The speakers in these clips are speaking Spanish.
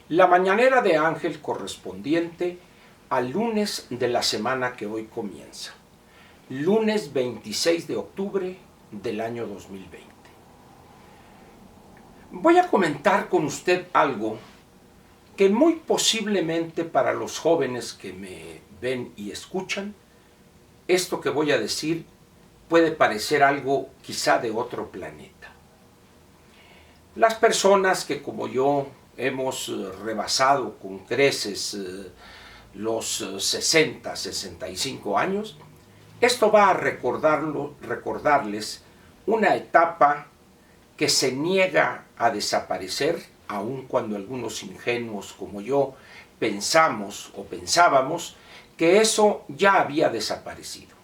La mañanera de Ángel correspondiente al lunes de la semana que hoy comienza, lunes 26 de octubre del año 2020. Voy a comentar con usted algo que muy posiblemente para los jóvenes que me ven y escuchan, esto que voy a decir puede parecer algo quizá de otro planeta. Las personas que como yo hemos rebasado con creces los 60, 65 años, esto va a recordarles una etapa que se niega a desaparecer, aun cuando algunos ingenuos como yo pensamos o pensábamos que eso ya había desaparecido.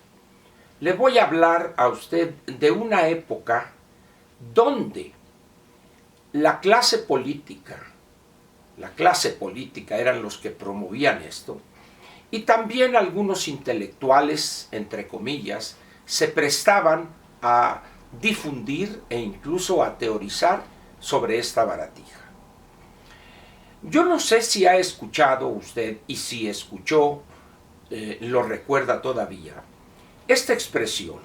Le voy a hablar a usted de una época donde la clase política eran los que promovían esto, y también algunos intelectuales, entre comillas, se prestaban a difundir e incluso a teorizar sobre esta baratija. Yo no sé si ha escuchado usted, y si escuchó, lo recuerda todavía, esta expresión: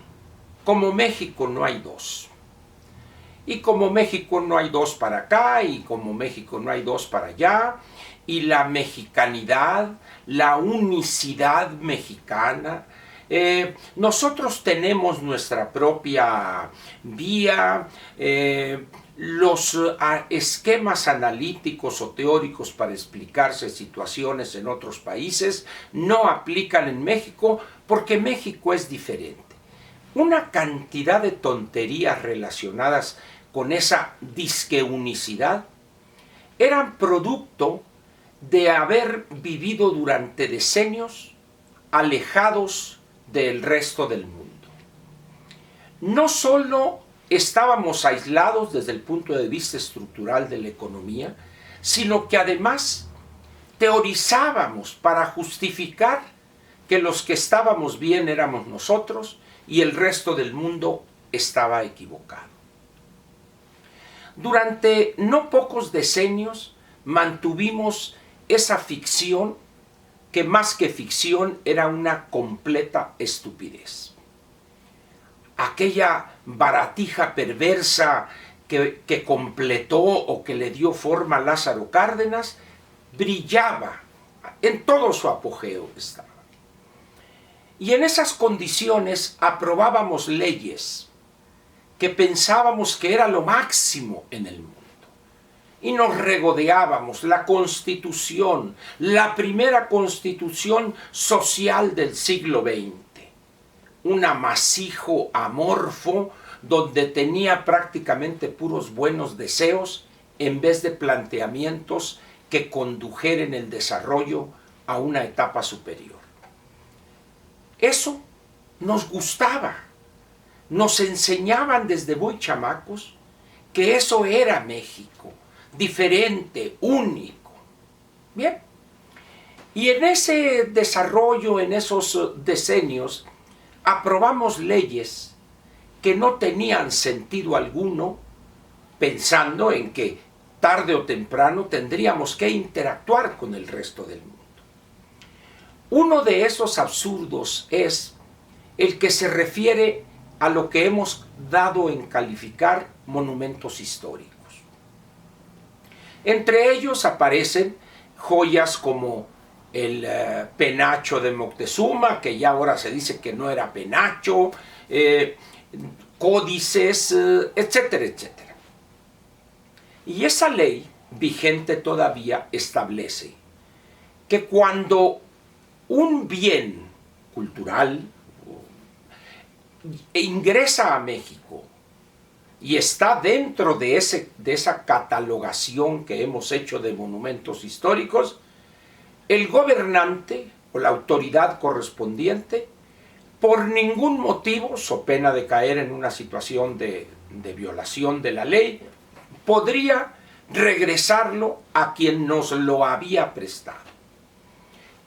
como México no hay dos. Y como México no hay dos para acá, y como México no hay dos para allá, y la mexicanidad, la unicidad mexicana, nosotros tenemos nuestra propia vía, los esquemas analíticos o teóricos para explicarse situaciones en otros países no aplican en México porque México es diferente. Una cantidad de tonterías relacionadas con esa disque unicidad eran producto de haber vivido durante decenios alejados del resto del mundo. No solo estábamos aislados desde el punto de vista estructural de la economía, sino que además teorizábamos para justificar que los que estábamos bien éramos nosotros y el resto del mundo estaba equivocado. Durante no pocos decenios mantuvimos esa ficción que más que ficción era una completa estupidez. Aquella baratija perversa que completó o que le dio forma a Lázaro Cárdenas brillaba, en todo su apogeo estaba. Y en esas condiciones aprobábamos leyes que pensábamos que era lo máximo en el mundo. Y nos regodeábamos la Constitución, la primera Constitución social del siglo XX. Un amasijo amorfo donde tenía prácticamente puros buenos deseos en vez de planteamientos que condujeran el desarrollo a una etapa superior. Eso nos gustaba. Nos enseñaban desde muy chamacos que eso era México, diferente, único. Bien, y en ese desarrollo, en esos decenios, aprobamos leyes que no tenían sentido alguno, pensando en que tarde o temprano tendríamos que interactuar con el resto del mundo. Uno de esos absurdos es el que se refiere a lo que hemos dado en calificar monumentos históricos. Entre ellos aparecen joyas como el penacho de Moctezuma, que ya ahora se dice que no era penacho, códices, etcétera, etcétera. Y esa ley, vigente todavía, establece que cuando un bien cultural ingresa a México y está dentro de esa catalogación que hemos hecho de monumentos históricos, el gobernante o la autoridad correspondiente, por ningún motivo, so pena de caer en una situación de violación de la ley, podría regresarlo a quien nos lo había prestado.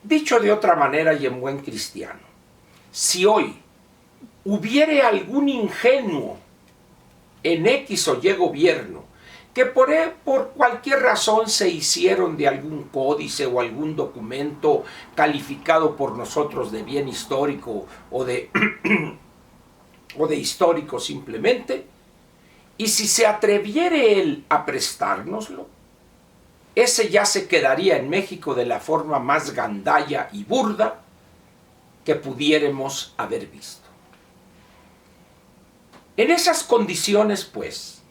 Dicho de otra manera y en buen cristiano, si hoy hubiere algún ingenuo en X o Y gobierno que por cualquier razón se hicieron de algún códice o algún documento calificado por nosotros de bien histórico o de, o de histórico simplemente, y si se atreviere él a prestárnoslo, ese ya se quedaría en México de la forma más gandalla y burda que pudiéramos haber visto. En esas condiciones, pues,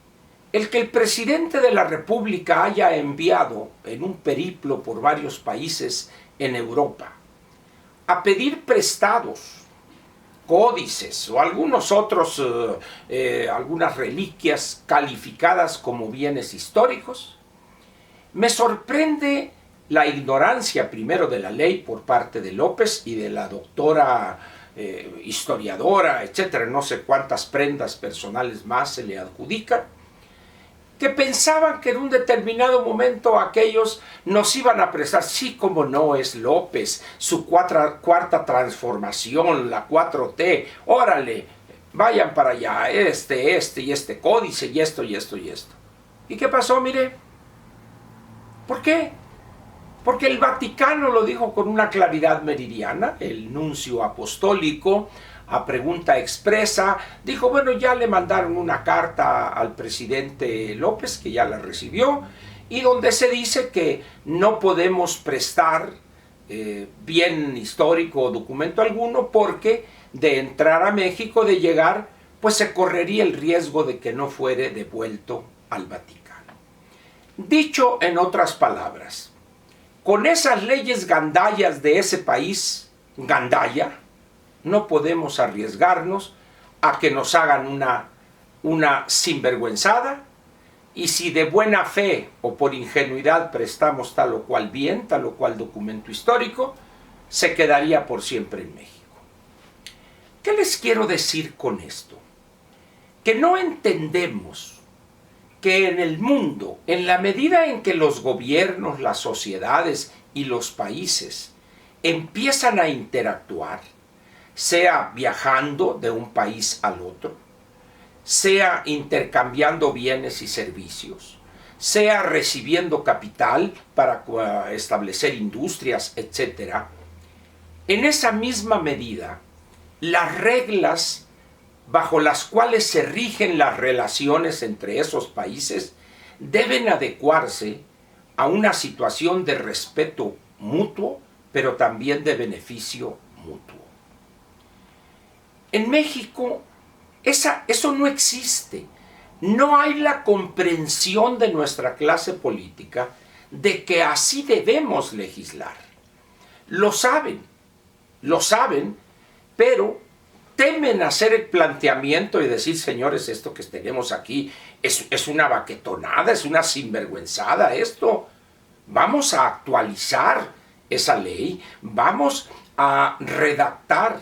el que el presidente de la República haya enviado en un periplo por varios países en Europa a pedir prestados códices o algunos otros, algunas reliquias calificadas como bienes históricos, me sorprende la ignorancia primero de la ley por parte de López y de la doctora historiadora, etcétera, no sé cuántas prendas personales más se le adjudican, que pensaban que en un determinado momento aquellos nos iban a prestar. Sí, como no, es López, su cuarta transformación, la 4T, órale, vayan para allá, este y este códice, y esto, y esto, y esto. ¿Y qué pasó? Mire, ¿por qué? Porque el Vaticano lo dijo con una claridad meridiana, el nuncio apostólico, a pregunta expresa, dijo, bueno, ya le mandaron una carta al presidente López, que ya la recibió, y donde se dice que no podemos prestar bien histórico o documento alguno, porque de entrar a México, de llegar, pues se correría el riesgo de que no fuere devuelto al Vaticano. Dicho en otras palabras, con esas leyes gandallas de ese país, gandalla, no podemos arriesgarnos a que nos hagan una sinvergüenzada, y si de buena fe o por ingenuidad prestamos tal o cual bien, tal o cual documento histórico, se quedaría por siempre en México. ¿Qué les quiero decir con esto? Que no entendemos que en el mundo, en la medida en que los gobiernos, las sociedades y los países empiezan a interactuar, sea viajando de un país al otro, sea intercambiando bienes y servicios, sea recibiendo capital para establecer industrias, etc. En esa misma medida, las reglas bajo las cuales se rigen las relaciones entre esos países deben adecuarse a una situación de respeto mutuo, pero también de beneficio mutuo. En México eso no existe. No hay la comprensión de nuestra clase política de que así debemos legislar. Lo saben, pero temen hacer el planteamiento y decir, señores, esto que tenemos aquí es una baquetonada, es una sinvergüenzada esto. Vamos a actualizar esa ley, vamos a redactar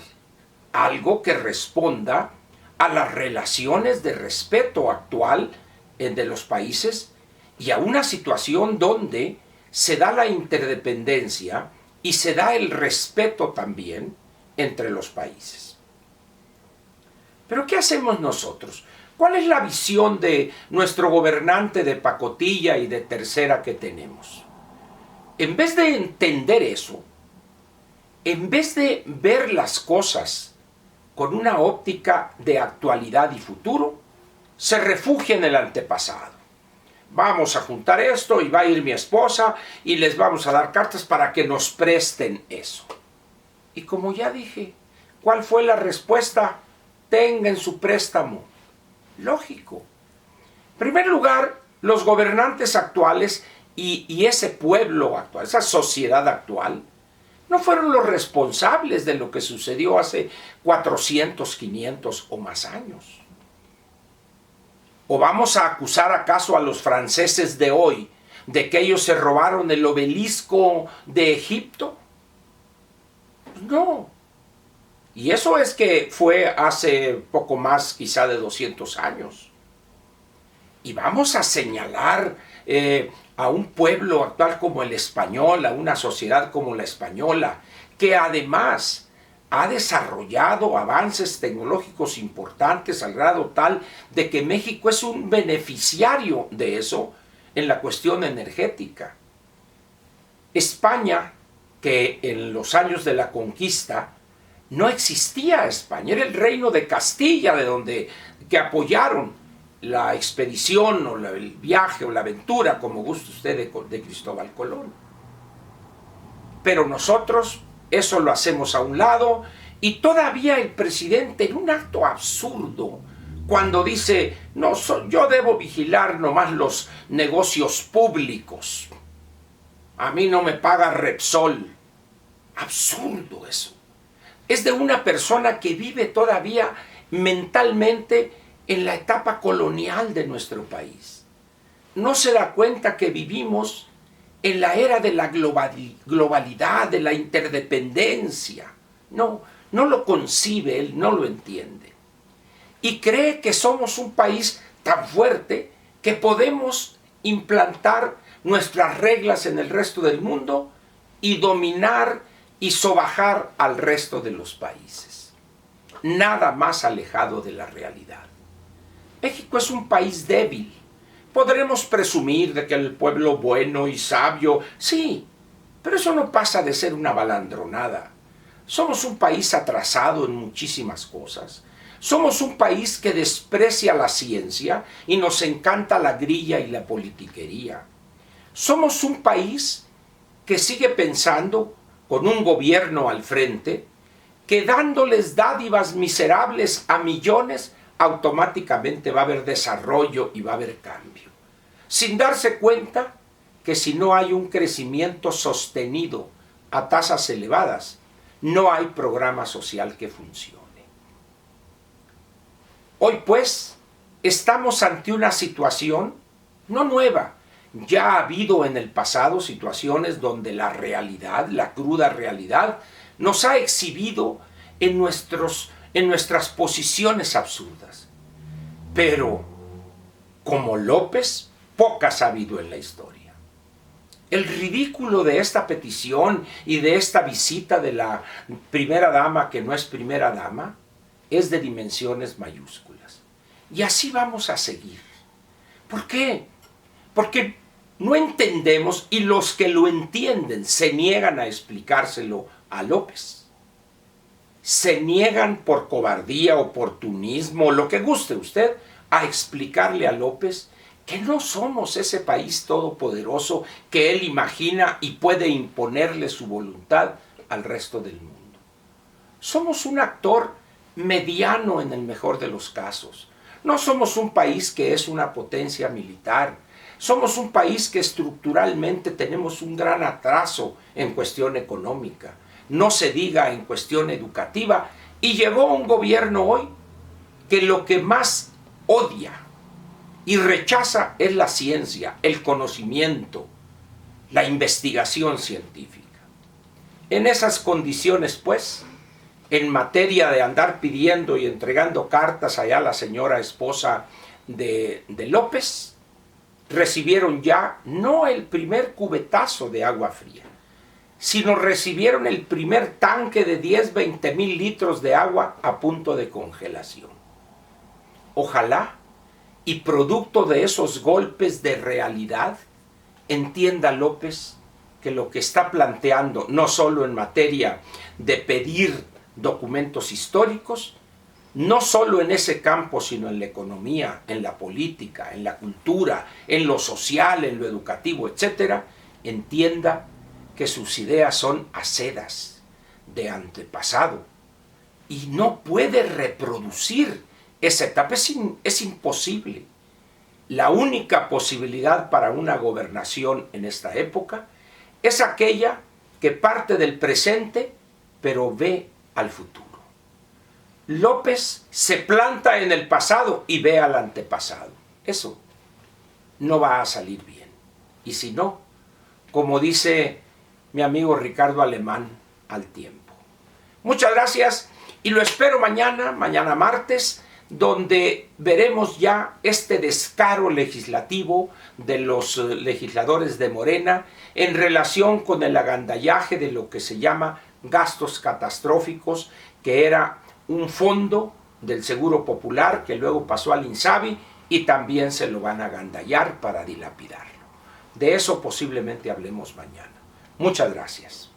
algo que responda a las relaciones de respeto actual de los países y a una situación donde se da la interdependencia y se da el respeto también entre los países. Pero ¿qué hacemos nosotros? ¿Cuál es la visión de nuestro gobernante de pacotilla y de tercera que tenemos? En vez de entender eso, en vez de ver las cosas con una óptica de actualidad y futuro, se refugia en el antepasado. Vamos a juntar esto y va a ir mi esposa y les vamos a dar cartas para que nos presten eso. Y como ya dije, ¿cuál fue la respuesta? Tengan su préstamo. Lógico. En primer lugar, los gobernantes actuales y ese pueblo actual, esa sociedad actual, no fueron los responsables de lo que sucedió hace 400, 500 o más años. ¿O vamos a acusar acaso a los franceses de hoy de que ellos se robaron el obelisco de Egipto? No. Y eso es que fue hace poco más quizá de 200 años. Y vamos a señalar a un pueblo actual como el español, a una sociedad como la española, que además ha desarrollado avances tecnológicos importantes al grado tal de que México es un beneficiario de eso en la cuestión energética. España, que en los años de la conquista no existía España, era el reino de Castilla, de donde que apoyaron la expedición o el viaje o la aventura, como guste usted, de Cristóbal Colón. Pero nosotros eso lo hacemos a un lado, y todavía el presidente, en un acto absurdo, cuando dice, no, yo debo vigilar nomás los negocios públicos, a mí no me paga Repsol. Absurdo eso. Es de una persona que vive todavía mentalmente en la etapa colonial de nuestro país. No se da cuenta que vivimos en la era de la globalidad, de la interdependencia. No lo concibe, él no lo entiende. Y cree que somos un país tan fuerte que podemos implantar nuestras reglas en el resto del mundo y dominar y sobajar al resto de los países. Nada más alejado de la realidad. México es un país débil. Podremos presumir de que el pueblo bueno y sabio, sí, pero eso no pasa de ser una balandronada. Somos un país atrasado en muchísimas cosas. Somos un país que desprecia la ciencia y nos encanta la grilla y la politiquería. Somos un país que sigue pensando, con un gobierno al frente, que dándoles dádivas miserables a millones, automáticamente va a haber desarrollo y va a haber cambio. Sin darse cuenta que si no hay un crecimiento sostenido a tasas elevadas, no hay programa social que funcione. Hoy pues estamos ante una situación no nueva. Ya ha habido en el pasado situaciones donde la realidad, la cruda realidad, nos ha exhibido en nuestras posiciones absurdas. Pero, como López, pocas ha habido en la historia. El ridículo de esta petición y de esta visita de la primera dama, que no es primera dama, es de dimensiones mayúsculas. Y así vamos a seguir. ¿Por qué? Porque no entendemos, y los que lo entienden se niegan a explicárselo a López. Se niegan por cobardía, oportunismo, lo que guste usted, a explicarle a López que no somos ese país todopoderoso que él imagina y puede imponerle su voluntad al resto del mundo. Somos un actor mediano en el mejor de los casos. No somos un país que es una potencia militar. Somos un país que estructuralmente tenemos un gran atraso en cuestión económica, no se diga en cuestión educativa, y llegó un gobierno hoy que lo que más odia y rechaza es la ciencia, el conocimiento, la investigación científica. En esas condiciones, pues, en materia de andar pidiendo y entregando cartas allá a la señora esposa de López, recibieron ya no el primer cubetazo de agua fría, sino recibieron el primer tanque de 10-20 mil litros de agua a punto de congelación. Ojalá, y producto de esos golpes de realidad, entienda López que lo que está planteando, no solo en materia de pedir documentos históricos, no solo en ese campo, sino en la economía, en la política, en la cultura, en lo social, en lo educativo, etc., entienda que sus ideas son acedas, de antepasado, y no puede reproducir esa etapa. Es imposible. La única posibilidad para una gobernación en esta época es aquella que parte del presente, pero ve al futuro. López se planta en el pasado y ve al antepasado. Eso no va a salir bien. Y si no, como dice mi amigo Ricardo Alemán, al tiempo. Muchas gracias y lo espero mañana martes, donde veremos ya este descaro legislativo de los legisladores de Morena en relación con el agandallaje de lo que se llama gastos catastróficos, que era un fondo del Seguro Popular que luego pasó al INSABI, y también se lo van a agandallar para dilapidarlo. De eso posiblemente hablemos mañana. Muchas gracias.